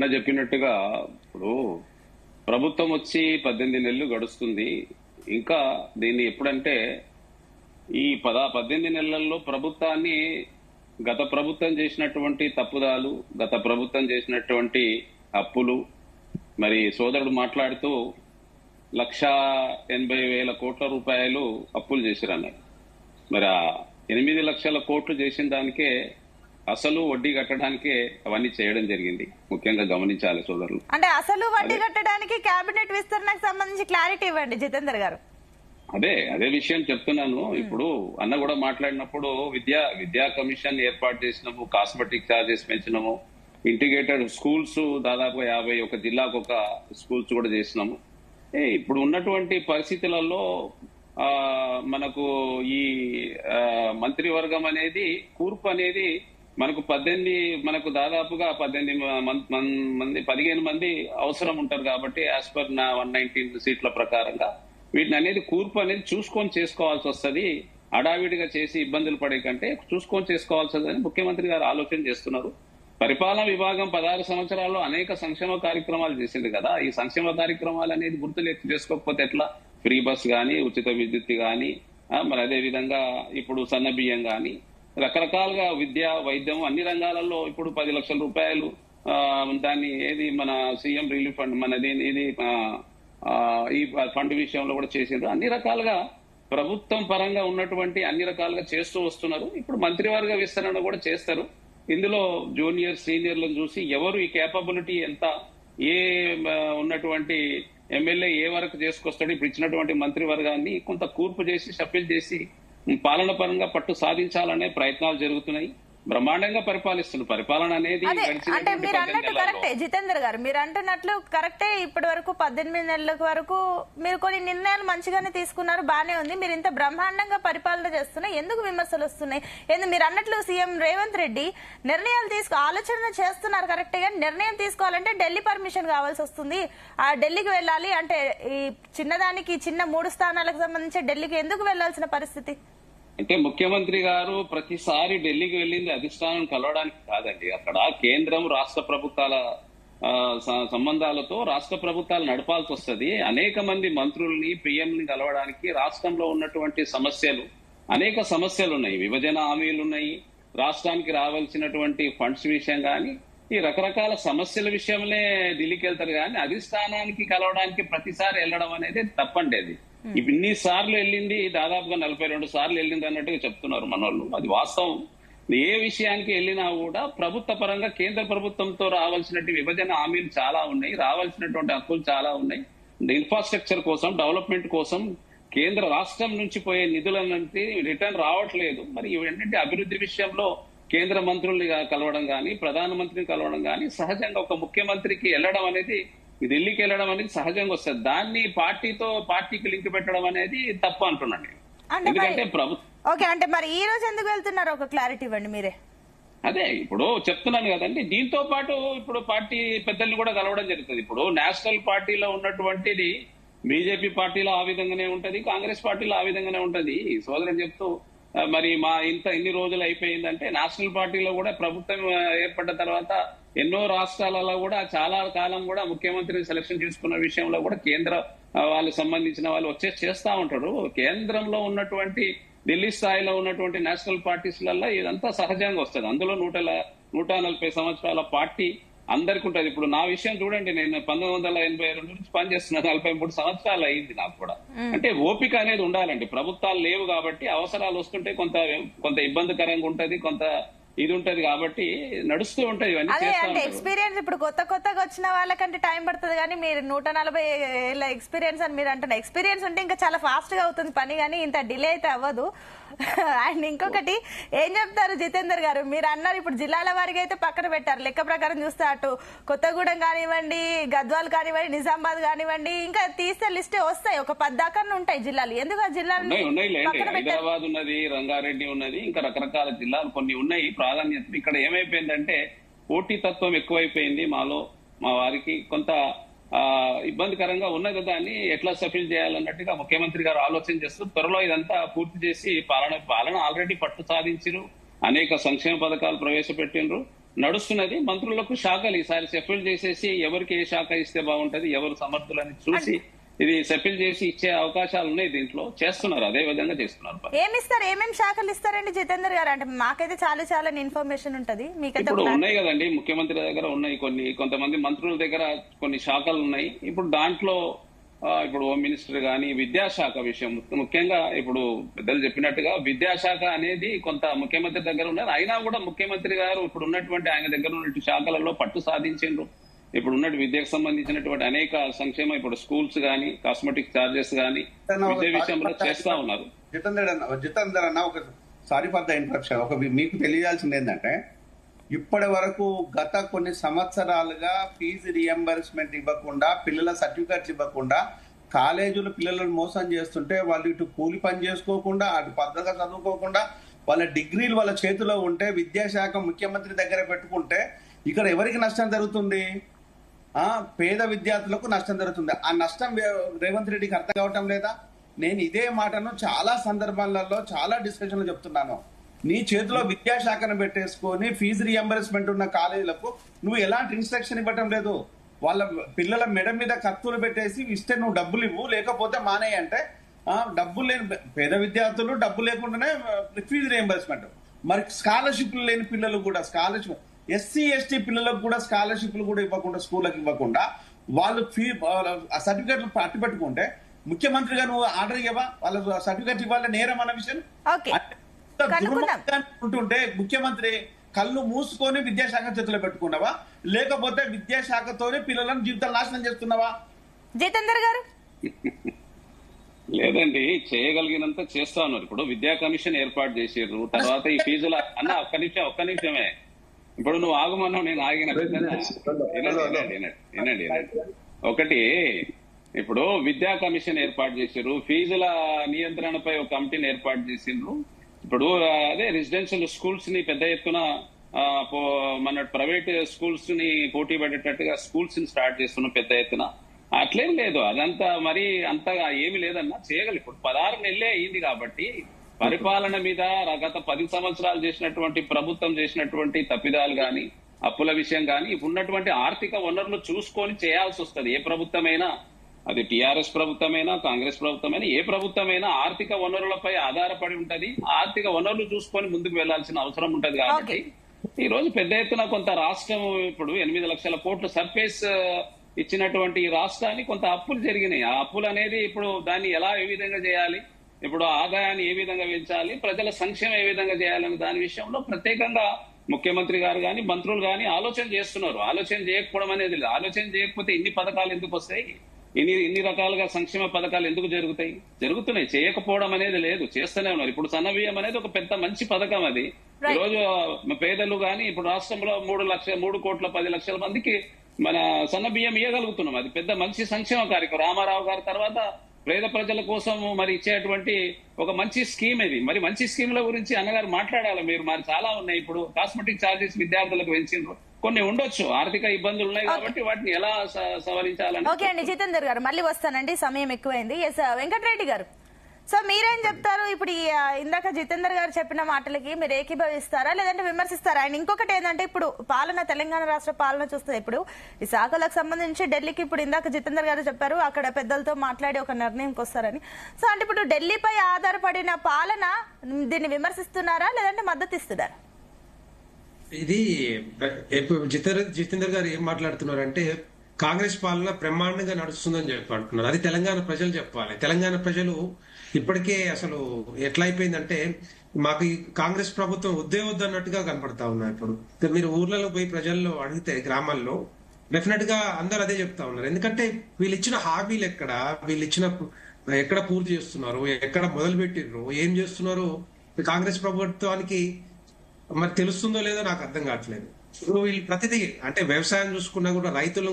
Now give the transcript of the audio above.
నా చెప్పినట్టుగా ఇప్పుడు ప్రభుత్వం వచ్చి 18 నెలలు గడుస్తుంది. ఇంకా దీన్ని ఎప్పుడంటే ఈ 18 నెలల్లో ప్రభుత్వాన్ని గత ప్రభుత్వం చేసినటువంటి తప్పుదాలు, గత ప్రభుత్వం చేసినటువంటి అప్పులు, మరి సోదరుడు మాట్లాడుతూ 1,80,000 కోట్ల రూపాయలు అప్పులు చేసిరన్నారు. మరి ఆ 8 లక్షల కోట్లు చేసిన దానికే అసలు వడ్డీ కట్టడానికే అవన్నీ చేయడం జరిగింది. ముఖ్యంగా గమనించాలి సోదరులు. అంటే అసలు వడ్డీ కట్టడానికి కేబినెట్ విస్తరణకు సంబంధించి క్లారిటీ ఇవ్వండి జితేందర్ గారు. అదే విషయం చెప్తున్నాను. ఇప్పుడు అన్న కూడా మాట్లాడినప్పుడు విద్యా కమిషన్ ఏర్పాటు చేసినాము, కాస్మెటిక్ ఛార్జెస్ పెంచినాము, ఇంటిగ్రేటెడ్ స్కూల్స్ దాదాపు 51 జిల్లాకు ఒక స్కూల్స్ కూడా చేసినాము. ఇప్పుడు ఉన్నటువంటి పరిస్థితులలో మనకు ఈ మంత్రివర్గం అనేది కూర్పు అనేది మనకు దాదాపుగా 15 మంది అవసరం ఉంటారు కాబట్టి యాజ్ పర్ నా 119 సీట్ల ప్రకారంగా వీటిని అనేది కూర్పు అనేది చూసుకొని చేసుకోవాల్సి వస్తుంది. అడావిడిగా చేసి ఇబ్బందులు పడే కంటే చూసుకొని చేసుకోవాల్సి వస్తుందని ముఖ్యమంత్రి గారు ఆలోచన చేస్తున్నారు. పరిపాలనా విభాగం 16 సంవత్సరాల్లో అనేక సంక్షేమ కార్యక్రమాలు చేసింది కదా. ఈ సంక్షేమ కార్యక్రమాలు అనేది గుర్తులు చేసుకోకపోతే ఎట్లా? ఫ్రీ బస్ గాని, ఉచిత విద్యుత్ గాని, మరి అదే విధంగా ఇప్పుడు సన్న బియ్యం గాని, రకరకాలుగా విద్య, వైద్యం అన్ని రంగాలలో ఇప్పుడు 10 లక్షల రూపాయలు దాన్ని ఏది మన సీఎం రిలీఫ్ ఫండ్ మనది ఇది ఈ ఫండ్ విషయంలో కూడా చేసిండ్రు. అన్ని రకాలుగా ప్రభుత్వం పరంగా ఉన్నటువంటి అన్ని రకాలుగా చేస్తూ వస్తున్నారు. ఇప్పుడు మంత్రివర్గ విస్తరణ కూడా చేస్తారు. ఇందులో జూనియర్ సీనియర్లను చూసి ఎవరు ఈ కేపబిలిటీ ఎంత, ఏ ఉన్నటువంటి ఎమ్మెల్యే ఏ వరకు చేసుకొస్తాడు, ఇప్పుడు ఇచ్చినటువంటి మంత్రివర్గాన్ని కొంత కూర్పు చేసి షఫిల్ చేసి పాలన పరంగా పట్టు సాధించాలనే ప్రయత్నాలు జరుగుతున్నాయి. బ్రహ్మాండంగా పరిపాలిస్తున్నారు. పరిపాలన అనేది అంటే మీరు అన్నట్టు కరెక్టే జితేందర్ గారు, మీరు అంటున్నట్లు కరెక్టే. ఇప్పటి వరకు 18 నెలల వరకు మీరు కొన్ని నిర్ణయాలు మంచిగానే తీసుకున్నారు, బానే ఉంది. మీరు ఇంత బ్రహ్మాండంగా పరిపాలన చేస్తున్నా ఎందుకు విమర్శలు వస్తున్నాయి? మీరు అన్నట్లు సీఎం రేవంత్ రెడ్డి నిర్ణయాలు ఆలోచన చేస్తున్నారు కరెక్టే, కానీ నిర్ణయం తీసుకోవాలంటే ఢిల్లీ పర్మిషన్ కావాల్సి వస్తుంది. ఆ ఢిల్లీకి వెళ్ళాలి అంటే ఈ చిన్న 3 స్థానాలకు సంబంధించి ఢిల్లీకి ఎందుకు వెళ్లాల్సిన పరిస్థితి? అంటే ముఖ్యమంత్రి గారు ప్రతిసారి ఢిల్లీకి వెళ్ళింది అధిష్టానం కలవడానికి కాదండి. అక్కడ కేంద్రం రాష్ట్ర ప్రభుత్వాల సంబంధాలతో రాష్ట్ర ప్రభుత్వాలు నడపాల్సి వస్తుంది. అనేక మంది మంత్రుల్ని, పిఎంని కలవడానికి రాష్ట్రంలో ఉన్నటువంటి అనేక సమస్యలు ఉన్నాయి. విభజన హామీలు ఉన్నాయి, రాష్ట్రానికి రావాల్సినటువంటి ఫండ్స్ విషయం కానీ, ఈ రకరకాల సమస్యల విషయంలో ఢిల్లీకి వెళ్తారు కానీ అధిష్టానానికి కలవడానికి ప్రతిసారి వెళ్ళడం అనేది తప్పండి. అది ఇన్ని సార్లు వెళ్ళింది, దాదాపుగా 42 సార్లు వెళ్ళింది అన్నట్టుగా చెప్తున్నారు మనోళ్ళు. అది వాస్తవం. ఏ విషయానికి వెళ్ళినా కూడా ప్రభుత్వ పరంగా కేంద్ర ప్రభుత్వంతో రావాల్సినటువంటి విభజన హామీలు చాలా ఉన్నాయి, రావాల్సినటువంటి హక్కులు చాలా ఉన్నాయి. ఇన్ఫ్రాస్ట్రక్చర్ కోసం, డెవలప్మెంట్ కోసం కేంద్ర రాష్ట్రం నుంచి పోయే నిధులన్నీ రిటర్న్ రావట్లేదు. మరి ఇవేంటంటే అభివృద్ధి విషయంలో కేంద్ర మంత్రుల్ని కలవడం కానీ, ప్రధానమంత్రిని కలవడం కానీ సహజంగా ఒక ముఖ్యమంత్రికి వెళ్ళడం అనేది, ఢిల్లీకి వెళ్ళడం అనేది సహజంగా వస్తుంది. దాన్ని పార్టీకి లింక్ పెట్టడం అనేది తప్పు అంటున్నాను. ఎందుకంటే ప్రభుత్వం అంటే మరి ఈ రోజు ఎందుకు వెళ్తున్నారు ఒక క్లారిటీ ఇవ్వండి మీరే. అదే ఇప్పుడు చెప్తున్నాను కదండి. దీంతో పాటు ఇప్పుడు పార్టీ పెద్దల్ని కూడా కలవడం జరుగుతుంది. ఇప్పుడు నేషనల్ పార్టీలో ఉన్నటువంటిది బీజేపీ పార్టీలో ఆ విధంగానే ఉంటది, కాంగ్రెస్ పార్టీలో ఆ విధంగానే ఉంటది. సోదరుడు చెప్తూ మరి ఇన్ని రోజులు అయిపోయిందంటే నేషనల్ పార్టీలో కూడా ప్రభుత్వం ఏర్పడ్డ తర్వాత ఎన్నో రాష్ట్రాలలో కూడా చాలా కాలం కూడా ముఖ్యమంత్రిని సెలక్షన్ చేసుకున్న విషయంలో కూడా కేంద్ర వాళ్ళు సంబంధించిన వాళ్ళు చేస్తా ఉంటారు. కేంద్రంలో ఉన్నటువంటి ఢిల్లీ స్థాయిలో ఉన్నటువంటి నేషనల్ పార్టీస్లలో ఇదంతా సహజంగా వస్తుంది. అందులో 140 సంవత్సరాల పార్టీ అందరికి ఉంటుంది. ఇప్పుడు నా విషయం చూడండి, నేను 1982 నుంచి పనిచేస్తున్నా, 43 సంవత్సరాలు అయింది నాకు కూడా. అంటే ఓపిక అనేది ఉండాలండి. ప్రభుత్వాలు లేవు కాబట్టి అవసరాలు వస్తుంటే కొంత ఇబ్బందికరంగా ఉంటది, కొంత ఇది ఉంటది కాబట్టి నడుస్తూ ఉంటాయి ఇవన్నీ. అంటే ఎక్స్పీరియన్స్ ఇప్పుడు కొత్తగా వచ్చిన వాళ్ళకంటే టైం పడుతుంది, కానీ మీరు 140 ఏళ్ళ ఎక్స్పీరియన్స్ అని మీరు అంటున్నారు. ఎక్స్పీరియన్స్ ఉంటే ఇంకా చాలా ఫాస్ట్ గా అవుతుంది పని, కానీ ఇంత డిలే అయితే అవ్వదు. అండ్ ఇంకొకటి ఏం చెప్తారు జితేందర్ గారు, మీరు అన్నారు ఇప్పుడు జిల్లాల వారికి అయితే పక్కన పెట్టారు. లెక్క ప్రకారం చూస్తే అటు కొత్తగూడెం కానివ్వండి, గద్వాల్ కానివ్వండి, నిజామాబాద్ కానివ్వండి, ఇంకా తీస్తే లిస్టే వస్తాయి. ఒక 10 దాకా ఉంటాయి జిల్లాలు. ఎందుకు ఆ జిల్లాలు? హైదరాబాద్ ఉన్నది, రంగారెడ్డి ఉన్నది, ఇంకా రకరకాల జిల్లాలు కొన్ని ఉన్నాయి ప్రాధాన్యత. ఇక్కడ ఏమైపోయిందంటే పోటీతత్వం ఎక్కువైపోయింది మా వారికి. కొంత ఇబ్బందికరంగా ఉన్నది. దాన్ని ఎట్లా సఫిల్ చేయాలన్నట్టుగా ముఖ్యమంత్రి గారు ఆలోచన చేస్తూ త్వరలో ఇదంతా పూర్తి చేసి పాలన ఆల్రెడీ పట్టు సాధించారు. అనేక సంక్షేమ పథకాలు ప్రవేశపెట్టిండ్రు. నడుస్తున్నది. మంత్రులకు శాఖలు ఈసారి సెఫిల్ చేసేసి ఎవరికి ఏ శాఖ ఇస్తే బాగుంటది, ఎవరు సమర్థులని చూసి ఇది సెఫిల్ చేసి ఇచ్చే అవకాశాలు ఉన్నాయి. దీంట్లో చేస్తున్నారు, అదే విధంగా చేస్తున్నారు. ఏమిస్తారు, ఏమేమి శాఖలు ఇస్తారండి జితేందర్ గారు? అంటే మాకైతే చాలా చాలా ఇన్ఫర్మేషన్ ఉంటది, మీకైతే ఇప్పుడు ఉన్నాయి కదండి. ముఖ్యమంత్రి దగ్గర ఉన్నాయి కొంతమంది మంత్రుల దగ్గర కొన్ని శాఖలు ఉన్నాయి. ఇప్పుడు దాంట్లో ఇప్పుడు హోమ్ మినిస్టర్ గాని విద్యాశాఖ విషయం ముఖ్యంగా ఇప్పుడు పెద్దలు చెప్పినట్టుగా విద్యాశాఖ అనేది కొంత ముఖ్యమంత్రి దగ్గర ఉన్నారు. అయినా కూడా ముఖ్యమంత్రి గారు ఇప్పుడు ఉన్నటువంటి ఆయన దగ్గర ఉన్నటువంటి శాఖలలో పట్టు సాధించిండ్రు. ఇప్పుడు ఉన్నట్టు విద్యకు సంబంధించినటువంటి అనేక సంక్షేమ ఇప్పుడు స్కూల్స్ గానీ, కాస్మెటిక్ చార్జెస్ గానీ విద్య విషయంలో చేస్తా ఉన్నారు. జితేందర్ అన్న ఒక సారీ ఫర్ ద ఇంటరప్షన్, మీకు తెలియాల్సింది ఏంటంటే ఇప్పటి వరకు గత కొన్ని సంవత్సరాలుగా ఫీజు రియంబర్స్మెంట్ ఇవ్వకుండా, పిల్లల సర్టిఫికెట్స్ ఇవ్వకుండా కాలేజీలు పిల్లలను మోసం చేస్తుంటే వాళ్ళు ఇటు కూలి పని చేసుకోకుండా, అటు పద్ధతిగా చదువుకోకుండా వాళ్ళ డిగ్రీలు వాళ్ళ చేతిలో ఉంటే విద్యాశాఖ ముఖ్యమంత్రి దగ్గర పెట్టుకుంటే ఇక్కడ ఎవరికి నష్టం జరుగుతుంది? పేద విద్యార్థులకు నష్టం జరుగుతుంది. ఆ నష్టం రేవంత్ రెడ్డికి అర్థం కావటం లేదా? నేను ఇదే మాటను చాలా సందర్భాలలో చాలా డిస్కషన్లు చెప్తున్నాను. నీ చేతిలో విద్యాశాఖను పెట్టేసుకొని ఫీజు రియంబర్స్మెంట్ ఉన్న కాలేజీలకు నువ్వు ఎలాంటి ఇన్స్ట్రక్షన్ ఇవ్వటం లేదు. వాళ్ళ పిల్లల మెడ మీద కత్తులు పెట్టేసి ఇస్తే నువ్వు డబ్బులు ఇవ్వు, లేకపోతే మానేయి అంటే డబ్బులు లేని పేద విద్యార్థులు డబ్బు లేకుండానే ఫీజు రియంబర్స్మెంట్. మరి స్కాలర్షిప్లు లేని పిల్లలు కూడా స్కాలర్షిప్, ఎస్సీ ఎస్టీ పిల్లలకు కూడా స్కాలర్షిప్లు కూడా ఇవ్వకుండా, స్కూళ్ళకి ఇవ్వకుండా వాళ్ళు సర్టిఫికెట్లు అట్టు పెట్టుకుంటే ముఖ్యమంత్రిగా నువ్వు ఆర్డర్ ఇవ్వవా? వాళ్ళ సర్టిఫికెట్ ఇవ్వాలి, నేరం అన్న విషయం ఉంటుంటే ముఖ్యమంత్రి కళ్ళు మూసుకొని విద్యాశాఖ చేతిలో పెట్టుకున్నావా, లేకపోతే విద్యాశాఖతోనే పిల్లలను జీవితాలు నాశనం చేస్తున్నావా? జితేందర్ గారు లేదండి, చేయగలిగినంత చేస్తా ఉన్నారు. ఇప్పుడు విద్యా కమిషన్ ఏర్పాటు చేసారు. తర్వాత ఈ ఫీజుల అన్న ఒక్క నిమిషమే. ఇప్పుడు నువ్వు ఆగమన్నావు, నేను ఆగిన. వినండి. ఒకటి, ఇప్పుడు విద్యా కమిషన్ ఏర్పాటు చేసారు, ఫీజుల నియంత్రణపై ఒక కమిటీని ఏర్పాటు చేసిండ్రు. ఇప్పుడు అదే రెసిడెన్షియల్ స్కూల్స్ ని పెద్ద ఎత్తున మన ప్రైవేట్ స్కూల్స్ ని పోటీ పడేటట్టుగా స్కూల్స్ ని స్టార్ట్ చేస్తున్నాం పెద్ద ఎత్తున. అట్లేం లేదు, అదంతా మరి అంతగా ఏమి లేదన్నా చేయగలి. ఇప్పుడు 16 నెలలే అయింది కాబట్టి పరిపాలన మీద గత 10 సంవత్సరాలు చేసినటువంటి ప్రభుత్వం చేసినటువంటి తప్పిదాలు గాని, అప్పుల విషయం గాని, ఇప్పుడు ఉన్నటువంటి ఆర్థిక వనరులు చూసుకొని చేయాల్సి వస్తుంది. ఏ ప్రభుత్వమైనా, అది టీఆర్ఎస్ ప్రభుత్వమైనా, కాంగ్రెస్ ప్రభుత్వమైనా, ఏ ప్రభుత్వమైనా ఆర్థిక వనరులపై ఆధారపడి ఉంటది. ఆర్థిక వనరులు చూసుకొని ముందుకు వెళ్లాల్సిన అవసరం ఉంటది. కాబట్టి ఈ రోజు పెద్ద ఎత్తున కొంత రాష్ట్రం ఇప్పుడు 8 లక్షల కోట్లు సర్ఫేస్ ఇచ్చినటువంటి ఈ రాష్ట్రానికి కొంత అప్పులు జరిగినాయి. ఆ అప్పులు అనేది ఇప్పుడు దాన్ని ఏ విధంగా చేయాలి, ఇప్పుడు ఆదాయాన్ని ఏ విధంగా పెంచాలి, ప్రజల సంక్షేమం ఏ విధంగా చేయాలనే దాని విషయంలో ప్రత్యేకంగా ముఖ్యమంత్రి గారు గాని, మంత్రులు గాని ఆలోచన చేస్తున్నారు. ఆలోచన చేయకపోవడం అనేది లేదు. ఆలోచన చేయకపోతే ఇన్ని పథకాలు ఎందుకు వస్తాయి, ఇన్ని రకాలుగా సంక్షేమ పథకాలు ఎందుకు జరుగుతున్నాయి? చేయకపోవడం అనేది లేదు, చేస్తూనే ఉన్నారు. ఇప్పుడు సన్నబియ్యం అనేది ఒక పెద్ద మంచి పథకం. అది ఈ రోజు పేదలు గాని ఇప్పుడు రాష్ట్రంలో 3 కోట్ల 10 లక్షల మందికి మన సన్నబియ్యం ఇవ్వగలుగుతున్నాం. అది పెద్ద మంచి సంక్షేమ కార్యక్రమం. రామారావు గారి తర్వాత పేద ప్రజల కోసం మరి ఇచ్చేటువంటి ఒక మంచి స్కీమ్ ఇది. మరి మంచి స్కీమ్ల గురించి అన్నగారు మాట్లాడాలి మీరు. మరి చాలా ఉన్నాయి. ఇప్పుడు కాస్మెటిక్ చార్జెస్ విద్యార్థులకు పెంచిండ్రు. కొన్ని ఉండొచ్చు, ఆర్థిక ఇబ్బందులు ఉన్నాయి కాబట్టి వాటిని ఎలా సవరించాలని. ఓకే అండి జితేందర్ గారు, మళ్ళీ వస్తానండి, సమయం ఎక్కువైంది. ఎస్ వెంకటరెడ్డి గారు, సో మీరేం చెప్తారు? ఇప్పుడు ఇందాక జితేందర్ గారు చెప్పిన మాటలకి మీరు ఏకీభవిస్తారా లేదంటే విమర్శిస్తారా? అండ్ ఇంకొకటి ఏంటంటే ఇప్పుడు తెలంగాణ రాష్ట్ర పాలన చూస్తే ఇప్పుడు ఈ శాఖలకు సంబంధించి ఢిల్లీకి ఇప్పుడు ఇందాక జితేందర్ గారు చెప్పారు అక్కడ పెద్దలతో మాట్లాడి ఒక నిర్ణయంకి వస్తారని. సో అంటే ఇప్పుడు ఢిల్లీపై ఆధారపడిన పాలన, దీన్ని విమర్శిస్తున్నారా లేదంటే మద్దతు ఇస్తున్నారా? ఇది జితేందర్ గారు ఏం మాట్లాడుతున్నారంటే కాంగ్రెస్ పాలన బ్రహ్మాండంగా నడుస్తుందని చెప్పంటున్నారు. అది తెలంగాణ ప్రజలు చెప్పాలి. తెలంగాణ ప్రజలు ఇప్పటికే అసలు ఎట్లా అయిపోయిందంటే మాకు ఈ కాంగ్రెస్ ప్రభుత్వం వద్దన్నట్టుగా కనపడతా ఉన్నారు. ఇప్పుడు మీరు ఊర్లలో పోయి ప్రజల్లో అడిగితే గ్రామాల్లో డెఫినెట్ గా అందరూ అదే చెప్తా ఉన్నారు. ఎందుకంటే వీళ్ళు ఇచ్చిన హామీలు ఎక్కడ పూర్తి చేస్తున్నారు, ఎక్కడ మొదలు పెట్టిర్రు, ఏం చేస్తున్నారు కాంగ్రెస్ ప్రభుత్వానికి మరి తెలుస్తుందో లేదో నాకు అర్థం కావట్లేదు. వీళ్ళు ప్రతిదీ అంటే వ్యవసాయం చూసుకున్నా కూడా రైతులు